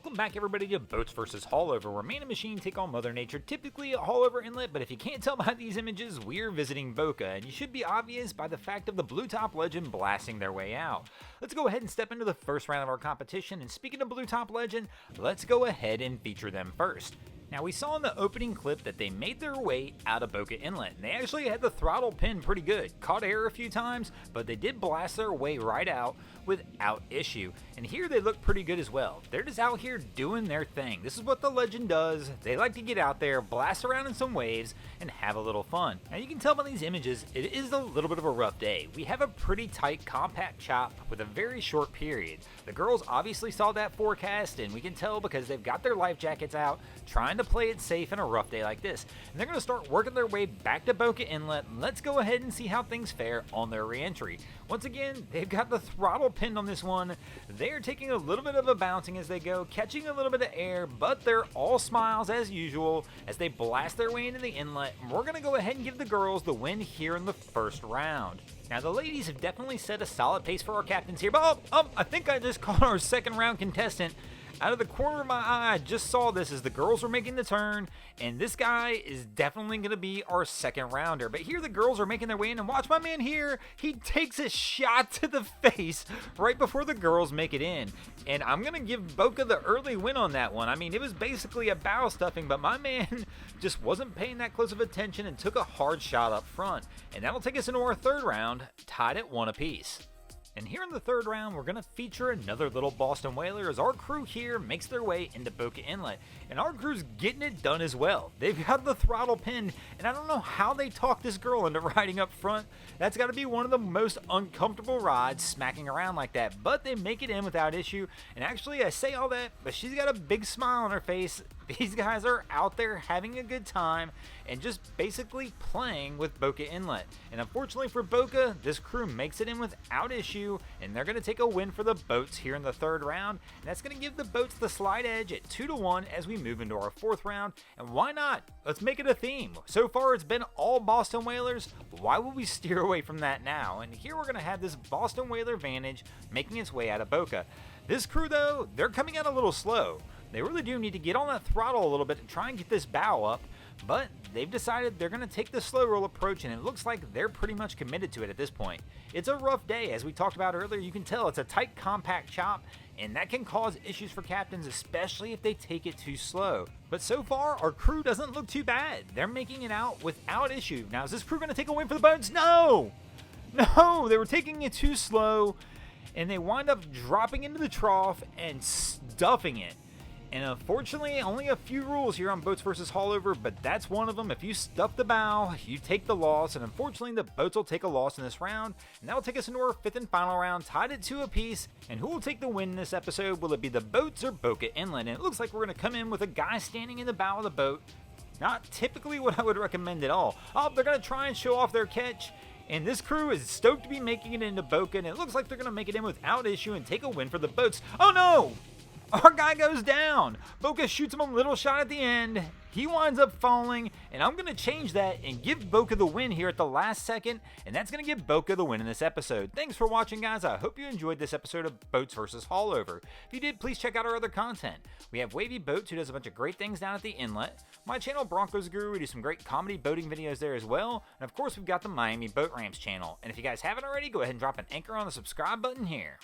Welcome back everybody to Boats vs. Haulover, where man and machine take on Mother Nature, typically at Haulover Inlet, but if you can't tell by these images, we're visiting BOCA, and you should be obvious by the fact of the blue top legend blasting their way out. Let's go ahead and step into the first round of our competition, and speaking of blue top legend, let's go ahead and feature them first. Now, we saw in the opening clip that they made their way out of BOCA Inlet, and they actually had the throttle pinned pretty good. Caught air a few times, but they did blast their way right out without issue. And here they look pretty good as well. They're just out here doing their thing. This is what the legend does. They like to get out there, blast around in some waves, and have a little fun. Now, you can tell by these images, it is a little bit of a rough day. We have a pretty tight, compact chop with a very short period. The girls obviously saw that forecast, and we can tell because they've got their life jackets out, trying to play it safe in a rough day like this. And they're going to start working their way back to BOCA Inlet. Let's go ahead and see how things fare on their re-entry. Once again, they've got the throttle pinned on this one. They're taking a little bit of a bouncing as they go, catching a little bit of air, but they're all smiles as usual as they blast their way into the inlet. And we're going to go ahead and give the girls the win here in the first round. Now, the ladies have definitely set a solid pace for our captains here, but I think I just caught our second round contestant. Out of the corner of my eye, I just saw this as the girls were making the turn, and this guy is definitely going to be our second rounder. But here the girls are making their way in, and watch my man here. He takes a shot to the face right before the girls make it in. And I'm going to give BOCA the early win on that one. I mean, it was basically a bow stuffing, but my man just wasn't paying that close of attention and took a hard shot up front. And that'll take us into our third round, tied at 1 apiece. And here in the third round, we're going to feature another little Boston whaler as our crew here makes their way into BOCA Inlet. And our crew's getting it done as well. They've got the throttle pinned, and I don't know how they talked this girl into riding up front. That's got to be one of the most uncomfortable rides, smacking around like that. But they make it in without issue. And actually, I say all that, but she's got a big smile on her face. These guys are out there having a good time and just basically playing with BOCA Inlet. And unfortunately for BOCA, this crew makes it in without issue, and they're going to take a win for the boats here in the third round. And that's going to give the boats the slight edge at 2-1 as we move into our fourth round. And why not? Let's make it a theme. So far, it's been all Boston whalers. Why would we steer away from that now? And here we're going to have this Boston whaler Vantage making its way out of BOCA. This crew, though, they're coming out a little slow. They really do need to get on that throttle a little bit and try and get this bow up, but they've decided they're going to take the slow roll approach, and it looks like they're pretty much committed to it at this point. It's a rough day, as we talked about earlier. You can tell it's a tight, compact chop, and that can cause issues for captains, especially if they take it too slow. But so far, our crew doesn't look too bad. They're making it out without issue. Now, is this crew going to take a win for the boats? No! No, they were taking it too slow, and they wind up dropping into the trough and stuffing it. And unfortunately, only a few rules here on Boats vs. Haulover, but that's one of them. If you stuff the bow, you take the loss, and unfortunately, the boats will take a loss in this round. And that will take us into our fifth and final round, tied at 2 apiece. And who will take the win in this episode? Will it be the boats or BOCA Inlet? And it looks like we're going to come in with a guy standing in the bow of the boat. Not typically what I would recommend at all. Oh, they're going to try and show off their catch. And this crew is stoked to be making it into BOCA, and it looks like they're going to make it in without issue and take a win for the boats. Oh no! Our guy goes down. BOCA shoots him a little shot at the end. He winds up falling, and I'm going to change that and give BOCA the win here at the last second, and that's going to give BOCA the win in this episode. Thanks for watching, guys. I hope you enjoyed this episode of Boats vs. Haulover. If you did, please check out our other content. We have Wavy Boats, who does a bunch of great things down at the inlet. My channel, Broncos Guru, we do some great comedy boating videos there as well. And of course, we've got the Miami Boat Ramps channel. And if you guys haven't already, go ahead and drop an anchor on the subscribe button here.